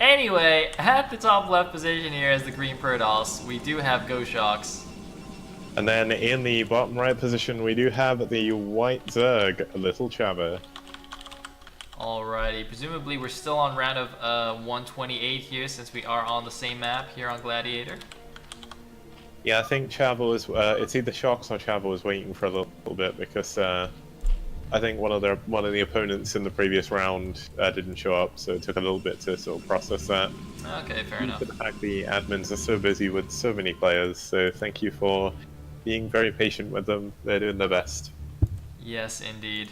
Anyway, at the top left position here is the green Protoss. We do have GoShox. And then in the bottom right position, we do have the white Zerg, littlechava. Alrighty, presumably we're still on round of 128 here since we are on the same map here on Gladiator. Yeah, I think Chava was, it's either Shox or Chava was waiting for a little bit because I think one of the opponents in the previous round didn't show up, so it took a little bit to sort of process that. Okay, fair enough. The fact the admins are so busy with so many players, so thank you for being very patient with them. They're doing their best. Yes, indeed.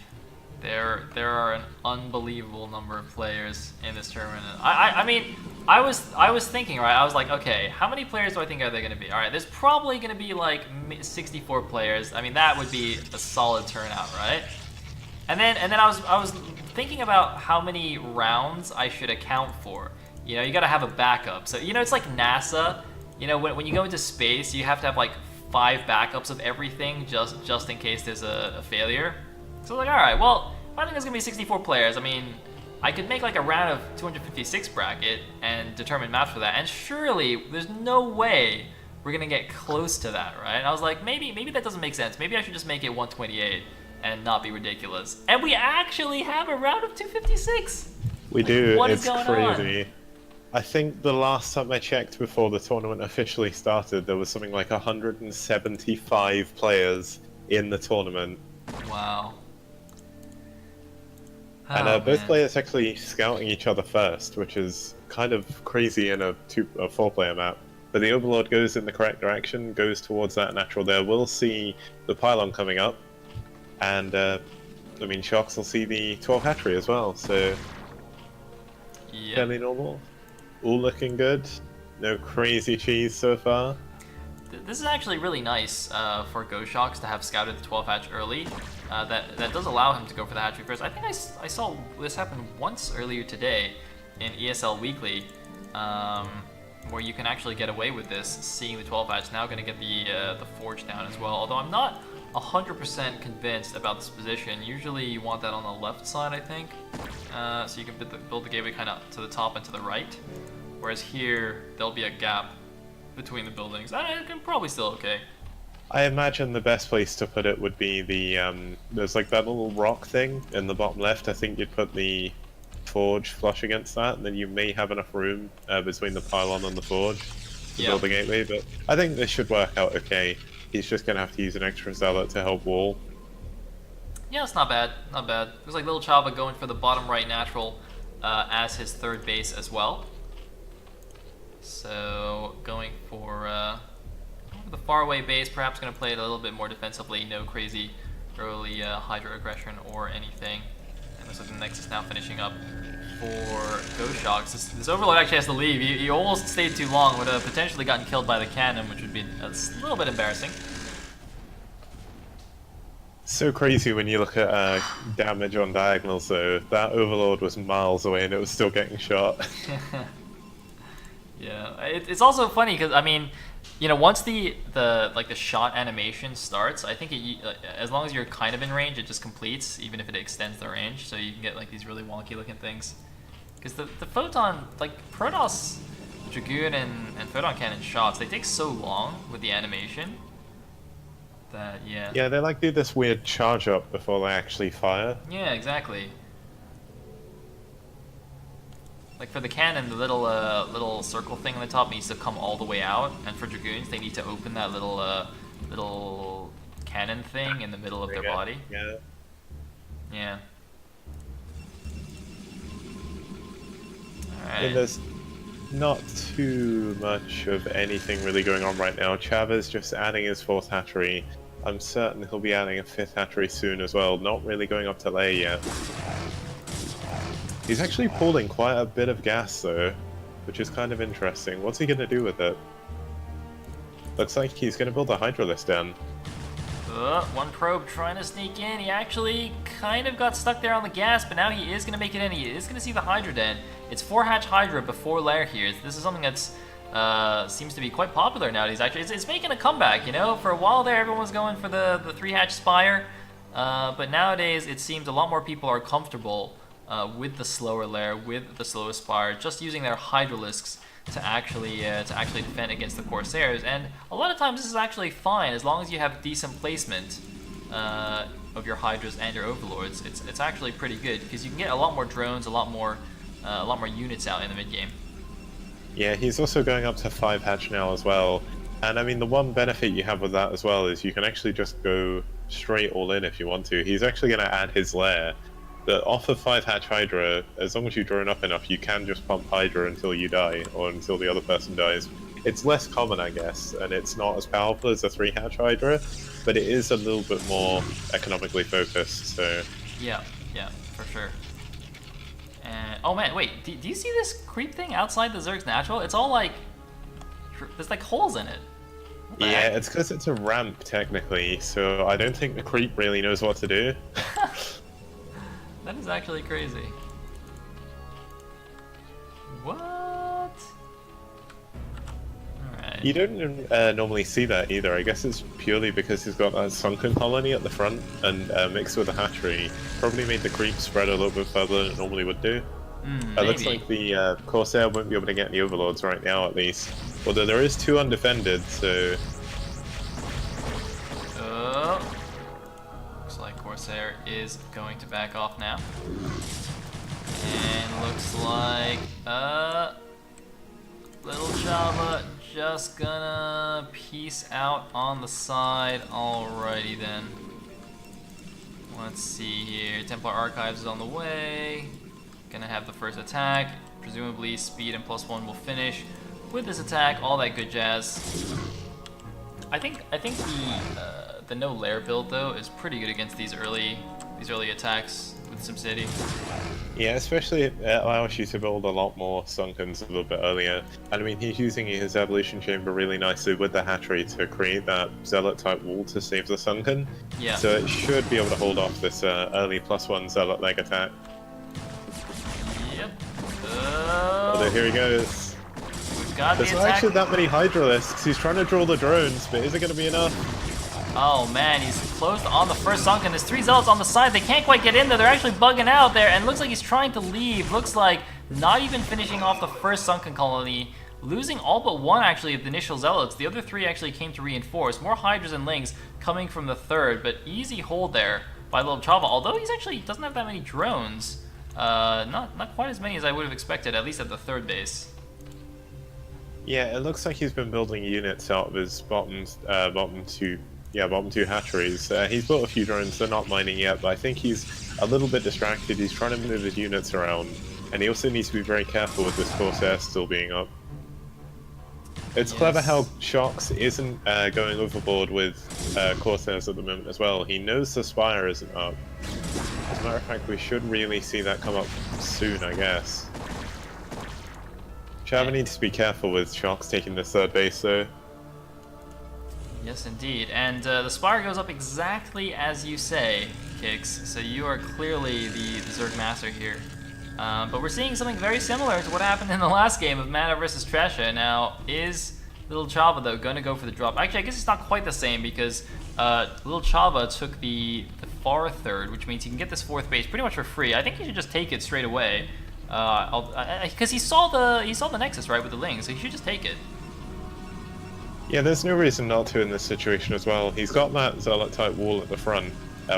There are an unbelievable number of players in this tournament. I mean, I was thinking, right? I was like, okay, how many players do I think are there going to be? All right, there's probably going to be like 64 players. I mean, that would be a solid turnout, right? And then I was thinking about how many rounds I should account for. You know, you got to have a backup. So you know, it's like NASA. You know, when you go into space, you have to have like 5 backups of everything just in case there's a failure. So like, all right, well, if I think there's gonna be 64 players, I mean, I could make like a round of 256 bracket and determine maps for that, and surely there's no way we're gonna get close to that, right? And I was like, maybe that doesn't make sense. Maybe I should just make it 128 and not be ridiculous. And we actually have a round of 256. We do. What it's is going crazy. I think the last time I checked before the tournament officially started, there was something like 175 players in the tournament. Wow. And both players actually scouting each other first, which is kind of crazy in a 4-player map. But the Overlord goes in the correct direction, goes towards that natural there. We'll see the pylon coming up, and I mean, Shox will see the 12 hatchery as well, so Yep. fairly normal. All looking good. No crazy cheese so far. This is actually really nice for GoShox to have scouted the 12 hatch early. That does allow him to go for the hatchery first. I think I saw this happen once earlier today in ESL Weekly, where you can actually get away with this, seeing the 12 hatch. Now going to get the forge down as well, although I'm not 100% convinced about this position. Usually you want that on the left side, I think, so you can build the gateway kind of to the top and to the right, whereas here there'll be a gap between the buildings. I can probably still okay. I imagine the best place to put it would be the, there's like that little rock thing in the bottom left. I think you'd put the forge flush against that, and then you may have enough room between the pylon and the forge to build the gateway, but I think this should work out okay. He's just going to have to use an extra zealot to help wall. Yeah, it's not bad, not bad. Looks like littlechava going for the bottom right natural as his third base as well. So going for the faraway base, perhaps going to play it a little bit more defensively. No crazy early Hydra aggression or anything. And looks like the Nexus now finishing up for GoShox. This Overlord actually has to leave. He almost stayed too long. Would have potentially gotten killed by the cannon, which would be a little bit embarrassing. So crazy when you look at damage on diagonals though. That Overlord was miles away and it was still getting shot. Yeah, it's also funny because I mean, you know, once the shot animation starts, I think as long as you're kind of in range, it just completes, even if it extends the range. So you can get like these really wonky looking things. Because the photon, like Protoss, Dragoon, and photon cannon shots, they take so long with the animation that yeah, they like do this weird charge up before they actually fire. Yeah, exactly. Like for the cannon, the little circle thing on the top needs to come all the way out, and for Dragoons, they need to open that little cannon thing in the middle of their body. Yeah. Yeah. Alright. And there's not too much of anything really going on right now. Chava's just adding his 4th hatchery. I'm certain he'll be adding a 5th hatchery soon as well. Not really going up to A yet. He's actually pulling quite a bit of gas though, which is kind of interesting. What's he going to do with it? Looks like he's going to build a Hydralisk den. One probe trying to sneak in. He actually kind of got stuck there on the gas, but now he is going to make it in. He is going to see the Hydra den. It's 4-hatch Hydra before lair here. This is something that's seems to be quite popular nowadays. Actually, it's making a comeback. You know, for a while there, everyone was going for the 3-hatch Spire, but nowadays it seems a lot more people are comfortable with the slower lair, with the slower spire, just using their Hydralisks to actually defend against the Corsairs. And a lot of times this is actually fine as long as you have decent placement of your Hydras and your Overlords. It's actually pretty good because you can get a lot more drones, a lot more units out in the mid game. Yeah, he's also going up to 5 hatch now as well. And I mean, the one benefit you have with that as well is you can actually just go straight all in if you want to. He's actually going to add his lair. That off of 5 hatch Hydra, as long as you drone up enough, you can just pump Hydra until you die, or until the other person dies. It's less common, I guess, and it's not as powerful as a 3 hatch Hydra, but it is a little bit more economically focused, so... Yeah, for sure. And, oh man, wait, do you see this creep thing outside the Zerg's natural? It's all like... there's like holes in it. Yeah, heck? It's because it's a ramp, technically, so I don't think the creep really knows what to do. That is actually crazy. What? Alright. You don't normally see that either. I guess it's purely because he's got that sunken colony at the front and mixed with the hatchery. Probably made the creep spread a little bit further than it normally would do. It looks like the Corsair won't be able to get any overlords right now, at least. Although there is 2 undefended, so... Looks like Corsair is going to back off now. And looks like littlechava just gonna peace out on the side. Alrighty then. Let's see here. Templar Archives is on the way. Gonna have the first attack. Presumably speed and +1 will finish with this attack. All that good jazz. I think the no lair build though is pretty good against these early attacks with SimCity. Yeah, especially it allows you to build a lot more Sunkens a little bit earlier. And I mean, he's using his Evolution Chamber really nicely with the hatchery to create that Zealot type wall to save the Sunken. Yeah. So it should be able to hold off this early +1 Zealot leg attack. Yep. Although here he goes. We've got There's the not attack. actually that many Hydralisks. He's trying to draw the drones, but is it going to be enough? Oh man, he's closed on the first Sunken. There's 3 Zealots on the side. They can't quite get in there. They're actually bugging out there, and looks like he's trying to leave. Looks like not even finishing off the first Sunken colony. Losing all but 1 actually of the initial Zealots. The other 3 actually came to reinforce. More Hydras and Lings coming from the third, but easy hold there by littlechava. Although he's actually doesn't have that many drones. Not quite as many as I would have expected, at least at the third base. Yeah, it looks like he's been building units out of his bottom 2 hatcheries. He's built a few drones, they're not mining yet, but I think he's a little bit distracted. He's trying to move his units around, and he also needs to be very careful with this Corsair still being up. It's clever how GoShox isn't going overboard with Corsairs at the moment as well. He knows the Spire isn't up. As a matter of fact, we should really see that come up soon, I guess. Chava needs to be careful with GoShox taking the third base though. Yes, indeed. And the Spire goes up exactly as you say, Kix. So you are clearly the Zerg Master here. But we're seeing something very similar to what happened in the last game of Mana versus Tresha. Now, is littlechava, though, going to go for the drop? Actually, I guess it's not quite the same because littlechava took the far third, which means he can get this 4th base pretty much for free. I think he should just take it straight away. Because he saw the Nexus, right, with the Ling, so he should just take it. Yeah, there's no reason not to in this situation as well. He's got that Zealot type wall at the front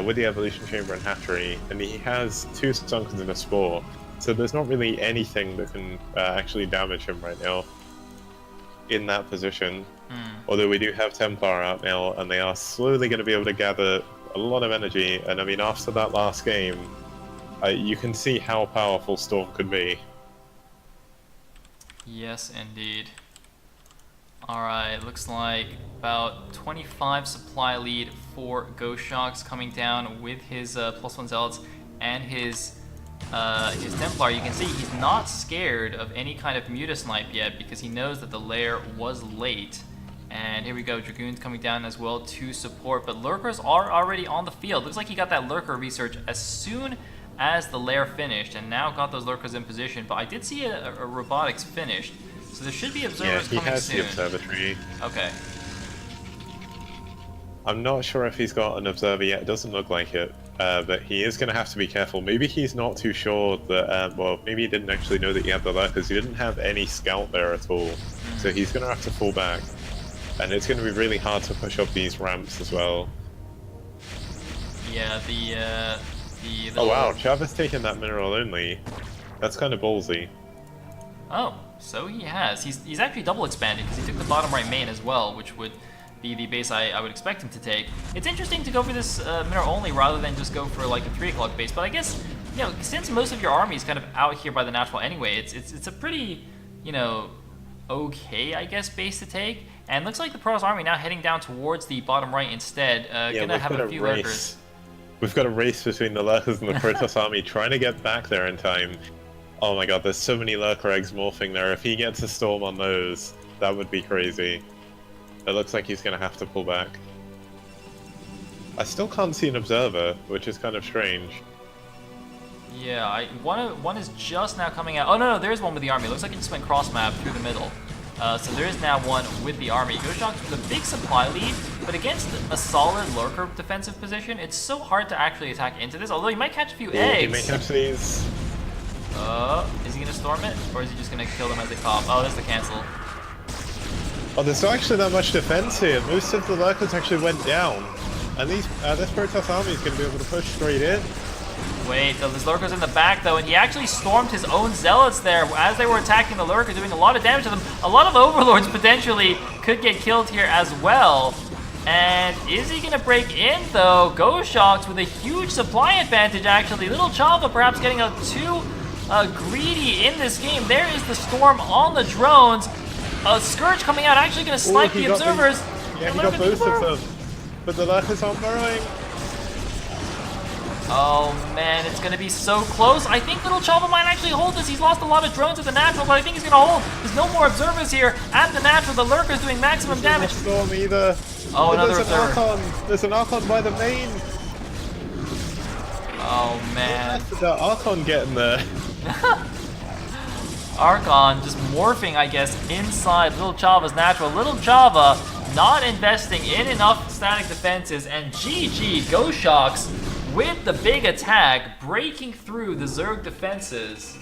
with the Evolution Chamber and Hatchery, and he has 2 Sunkens and a Spore, so there's not really anything that can actually damage him right now in that position. Although we do have Templar out now, and they are slowly going to be able to gather a lot of energy, and I mean, after that last game, you can see how powerful Storm could be. Yes, indeed. Alright, looks like about 25 supply lead for GoShox coming down with his +1 Zealots and his Templar. You can see he's not scared of any kind of Mutasnipe yet because he knows that the lair was late. And here we go, Dragoons coming down as well to support, but Lurkers are already on the field. Looks like he got that Lurker research as soon as the lair finished and now got those Lurkers in position, but I did see a robotics finished. So there should be observers coming soon. Yeah, he has the observatory. Okay. I'm not sure if he's got an observer yet. It doesn't look like it. But he is going to have to be careful. Maybe he's not too sure that, well, maybe he didn't actually know that he had the lurkers. He didn't have any scout there at all. So he's going to have to fall back. And it's going to be really hard to push up these ramps as well. Yeah, the Oh wow, Chava's taken that mineral only. That's kind of ballsy. Oh, so he has. He's actually double expanding because he took the bottom right main as well, which would be the base I would expect him to take. It's interesting to go for this mineral only rather than just go for like a 3 o'clock base, but I guess, you know, since most of your army is kind of out here by the natural anyway, it's a pretty, you know, okay, I guess, base to take. And looks like the Protoss army now heading down towards the bottom right instead. Gonna have a few lurkers. We've got a race between the lurkers and the Protoss army trying to get back there in time. Oh my god, there's so many lurker eggs morphing there. If he gets a storm on those, that would be crazy. It looks like he's going to have to pull back. I still can't see an observer, which is kind of strange. Yeah, one is just now coming out. Oh no, there's one with the army. Looks like it just went cross map through the middle. So there is now one with the army. GoShox with a big supply lead, but against a solid lurker defensive position, it's so hard to actually attack into this. Although he might catch a few eggs. He may catch these. Is he gonna storm it, or is he just gonna kill them as they pop? Oh, there's the cancel. Oh, there's not actually that much defense here. Most of the lurkers actually went down, and this Protoss army is going to be able to push straight in. Wait, there's lurkers in the back though, and he actually stormed his own zealots there as they were attacking the lurker, doing a lot of damage to them. A lot of overlords potentially could get killed here as well. And is he gonna break in though? GoShox with a huge supply advantage actually. Littlechava perhaps getting a too greedy in this game. There is the storm on the drones. A Scourge coming out, actually gonna snipe the observers. Yeah, he got both of them. But the lurkers aren't burrowing. Oh man, it's gonna be so close. I think littlechava might actually hold this. He's lost a lot of drones at the natural, but I think he's gonna hold. There's no more observers here at the natural. The lurker's doing maximum damage. There's no storm either. Oh, another there's observer. An Archon. There's an Archon by the main. Oh man. Where's the Archon getting there? Archon just morphing, I guess, inside littlechava's natural. Littlechava not investing in enough static defenses, and GG GoShox with the big attack, breaking through the Zerg defenses.